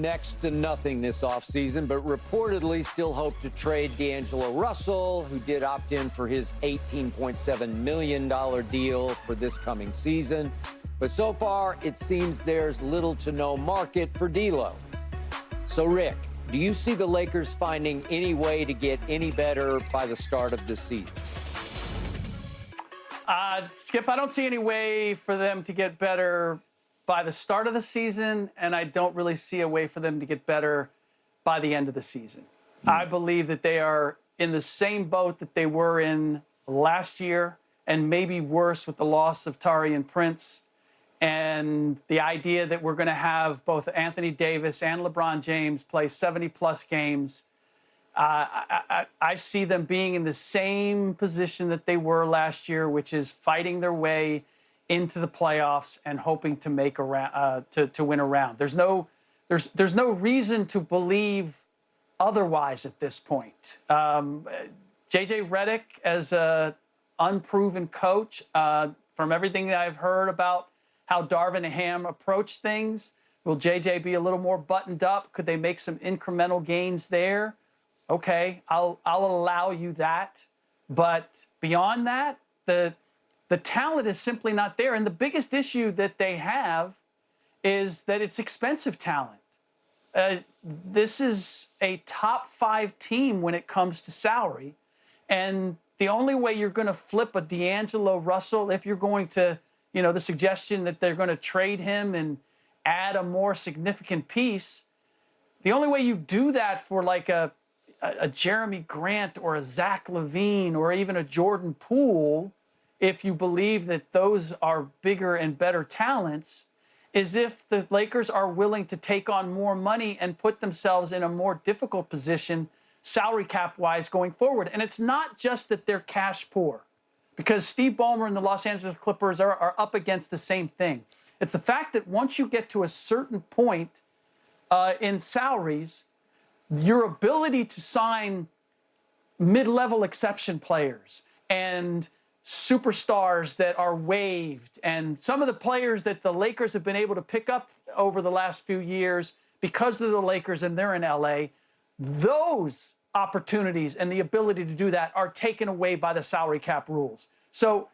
next to nothing this offseason, but reportedly still hope to trade D'Angelo Russell, who did opt in for his $18.7 million deal for this coming season. But so far, it seems there's little to no market for D'Lo. So, Rick, do you see the Lakers finding any way to get any better by the start of the season? Skip, I don't see any way for them to get better by the start of the season, and I don't really see a way for them to get better by the end of the season. I believe that they are in the same boat that they were in last year, and maybe worse with the loss of Taurean Prince and the idea that we're going to have both Anthony Davis and LeBron James play 70-plus games. I see them being in the same position that they were last year, which is fighting their way into the playoffs and hoping to make a round, to win a round. There's no reason to believe otherwise at this point. JJ Redick, as an unproven coach, from everything that I've heard about how Darvin Ham approached things, will JJ be a little more buttoned up? Could they make some incremental gains there? Okay, I'll allow you that. But beyond that, the talent is simply not there. And the biggest issue that they have is that it's expensive talent. This is a top 5 team when it comes to salary. And the only way you're going to flip a D'Angelo Russell, if you're going to, the suggestion that they're going to trade him and add a more significant piece, the only way you do that for like a Jeremy Grant or a Zach LaVine or even a Jordan Poole, if you believe that those are bigger and better talents, is if the Lakers are willing to take on more money and put themselves in a more difficult position salary cap-wise going forward. And it's not just that they're cash poor, because Steve Ballmer and the Los Angeles Clippers are up against the same thing. It's the fact that once you get to a certain point in salaries, your ability to sign mid-level exception players and superstars that are waived, and some of the players that the Lakers have been able to pick up over the last few years because of the Lakers and they're in LA, those opportunities and the ability to do that are taken away by the salary cap rules. So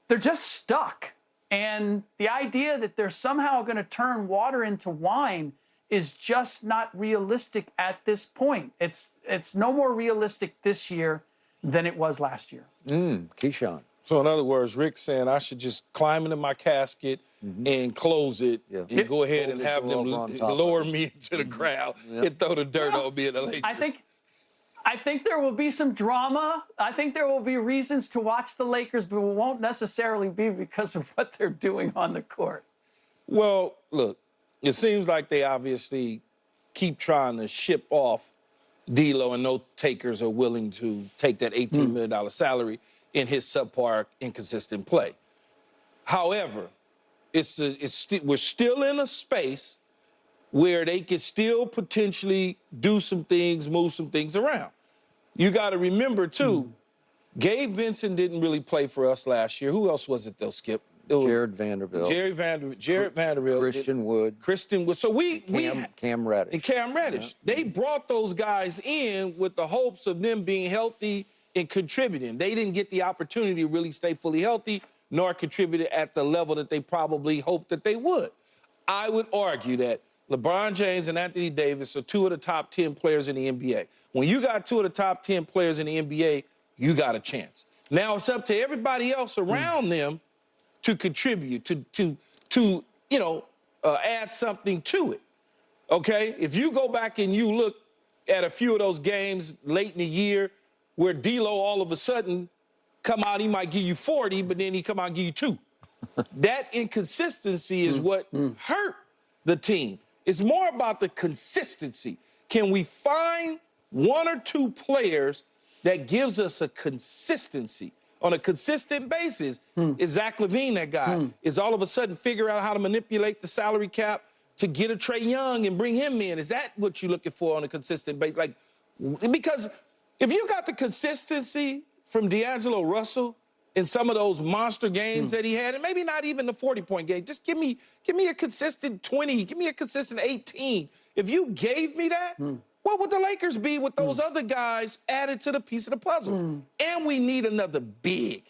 they're just stuck. And the idea that they're somehow going to turn water into wine is just not realistic at this point. It's no more realistic this year than it was last year. Keyshawn. So in other words, Rick's saying I should just climb into my casket and close it and go ahead and have them lower me into the crowd and throw the dirt on me in the Lakers. I think there will be some drama. I think there will be reasons to watch the Lakers, but it won't necessarily be because of what they're doing on the court. Well, look, it seems like they obviously keep trying to ship off D'Lo, and no takers are willing to take that $18 million salary in his subpar, inconsistent play. However, we're still in a space where they can still potentially do some things, move some things around. You got to remember, too, Gabe Vincent didn't really play for us last year. Who else was it, though, Skip? It was Jared Vanderbilt. Jared Vanderbilt. Christian Wood. So Cam Reddish. And Cam Reddish. Yeah. They brought those guys in with the hopes of them being healthy and contributing. They didn't get the opportunity to really stay fully healthy nor contribute at the level that they probably hoped that they would. I would argue that LeBron James and Anthony Davis are 2 of the top 10 players in the NBA. When you got 2 of the top 10 players in the NBA, you got a chance. Now it's up to everybody else around them to contribute, to add something to it, okay? If you go back and you look at a few of those games late in the year where D'Lo all of a sudden come out, he might give you 40, but then he come out and give you 2. That inconsistency is what hurt the team. It's more about the consistency. Can we find 1 or 2 players that gives us a consistency? On a consistent basis, is Zach LaVine that guy? Is all of a sudden figure out how to manipulate the salary cap to get a Trae Young and bring him in? Is that what you're looking for on a consistent basis? Because if you got the consistency from D'Angelo Russell, in some of those monster games that he had, and maybe not even the 40-point game. Just give me a consistent 20, give me a consistent 18. If you gave me that, what would the Lakers be with those other guys added to the piece of the puzzle? And we need another big.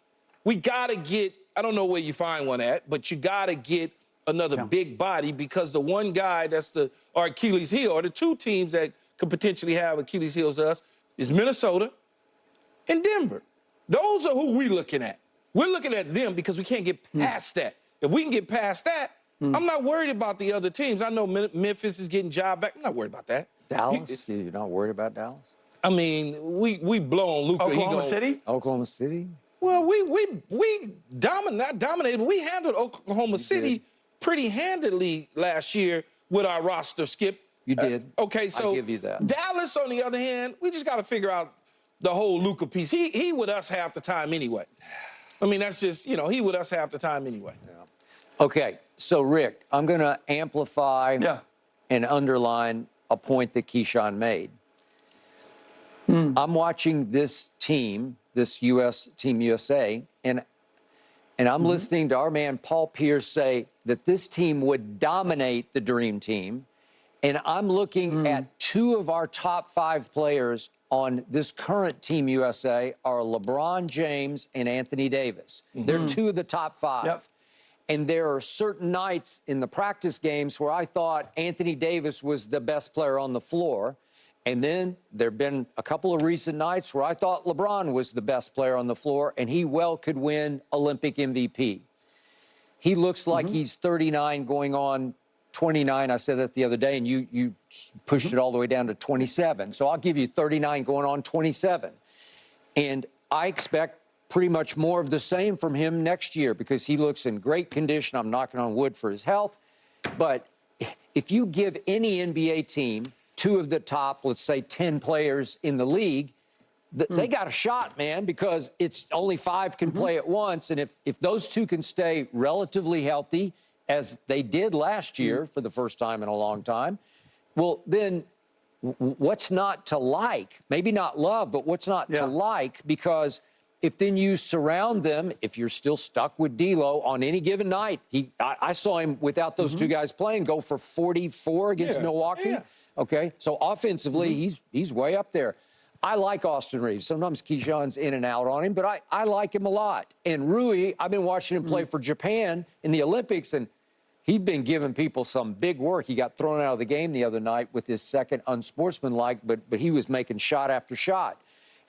We got to get, I don't know where you find one at, but you got to get another big body, because the one guy that's our Achilles heel, or the two teams that could potentially have Achilles heels to us, is Minnesota and Denver. Those are who we're looking at. We're looking at them because we can't get past that. If we can get past that, I'm not worried about the other teams. I know Memphis is getting job back. I'm not worried about that. Dallas? You're not worried about Dallas? I mean, we blow on Luka. Oklahoma City? Oklahoma City? Well, we not dominated, but we handled Oklahoma City pretty handedly last year with our roster, Skip. You did. Okay, so I give you that. Dallas, on the other hand, we just got to figure out the whole Luka piece. He with us half the time anyway. I mean, that's just, he with us half the time anyway. Yeah. Okay, so Rick, I'm going to amplify and underline a point that Keyshawn made. I'm watching this team, this U.S. Team USA, and I'm listening to our man Paul Pierce say that this team would dominate the Dream Team. And I'm looking at two of our top 5 players on this current Team USA are LeBron James and Anthony Davis. They're two of the top 5. Yep. And there are certain nights in the practice games where I thought Anthony Davis was the best player on the floor. And then there have been a couple of recent nights where I thought LeBron was the best player on the floor, and he well could win Olympic MVP. He looks like he's 39 going on 29. I said that the other day, and you pushed it all the way down to 27. So I'll give you 39 going on 27. And I expect pretty much more of the same from him next year because he looks in great condition. I'm knocking on wood for his health. But if you give any NBA team two of the top, let's say 10 players in the league, they got a shot, man, because it's only 5 can play at once. And if those two can stay relatively healthy, as they did last year for the first time in a long time, well, then what's not to like? Maybe not love, but what's not to like? Because if then you surround them, if you're still stuck with D'Lo on any given night, I saw him without those two guys playing go for 44 against Milwaukee. Yeah. Okay, so offensively, he's way up there. I like Austin Reeves. Sometimes Keyshawn's in and out on him, but I like him a lot. And Rui, I've been watching him play for Japan in the Olympics, and he'd been giving people some big work. He got thrown out of the game the other night with his second unsportsmanlike, but he was making shot after shot.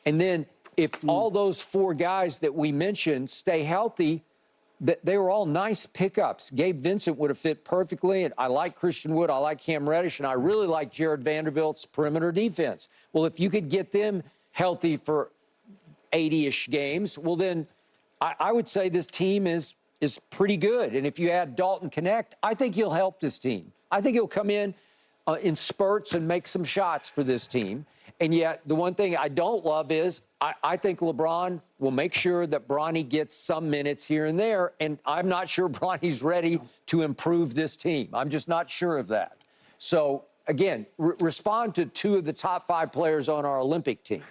And then if all those 4 guys that we mentioned stay healthy, they were all nice pickups. Gabe Vincent would have fit perfectly, and I like Christian Wood, I like Cam Reddish, and I really like Jared Vanderbilt's perimeter defense. Well, if you could get them healthy for 80-ish games, well, then I would say this team is pretty good. And if you add Dalton Connect, I think he'll help this team. I think he'll come in spurts and make some shots for this team. And yet, the one thing I don't love is I think LeBron will make sure that Bronny gets some minutes here and there, and I'm not sure Bronny's ready to improve this team. I'm just not sure of that. So, again, respond to 2 of the top 5 players on our Olympic team.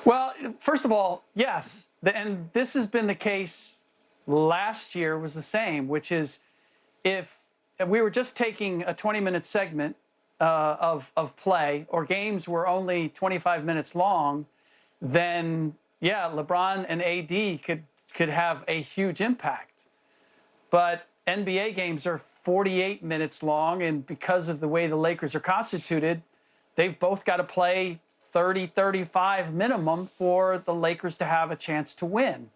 Well, first of all, yes. And this has been the case last year was the same, which is if we were just taking a 20-minute segment of play, or games were only 25 minutes long, then LeBron and AD could have a huge impact. But NBA games are 48 minutes long, and because of the way the Lakers are constituted, they've both got to play 30, 35 minimum for the Lakers to have a chance to win.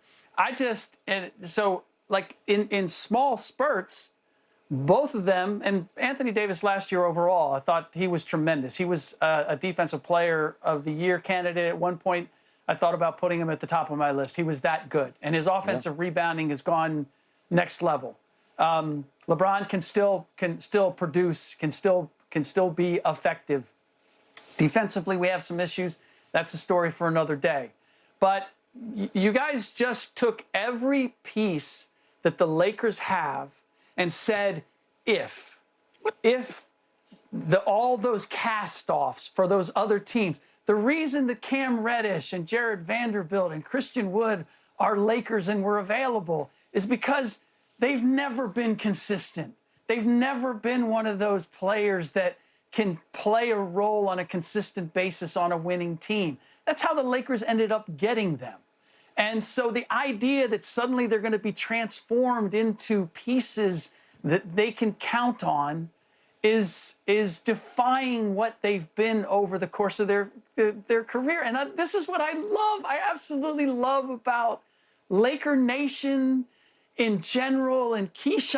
So in small spurts, both of them, and Anthony Davis last year overall, I thought he was tremendous. He was a Defensive Player of the Year candidate. At one point, I thought about putting him at the top of my list. He was that good. And his offensive rebounding has gone next level. LeBron can still produce, can still be effective. Defensively, we have some issues. That's a story for another day. But you guys just took every piece that the Lakers have and said, if all those cast-offs for those other teams, the reason that Cam Reddish and Jared Vanderbilt and Christian Wood are Lakers and were available is because they've never been consistent. They've never been one of those players that can play a role on a consistent basis on a winning team. That's how the Lakers ended up getting them. And so the idea that suddenly they're going to be transformed into pieces that they can count on is defying what they've been over the course of their career. And this is what I love. I absolutely love about Laker Nation in general and Keyshawn.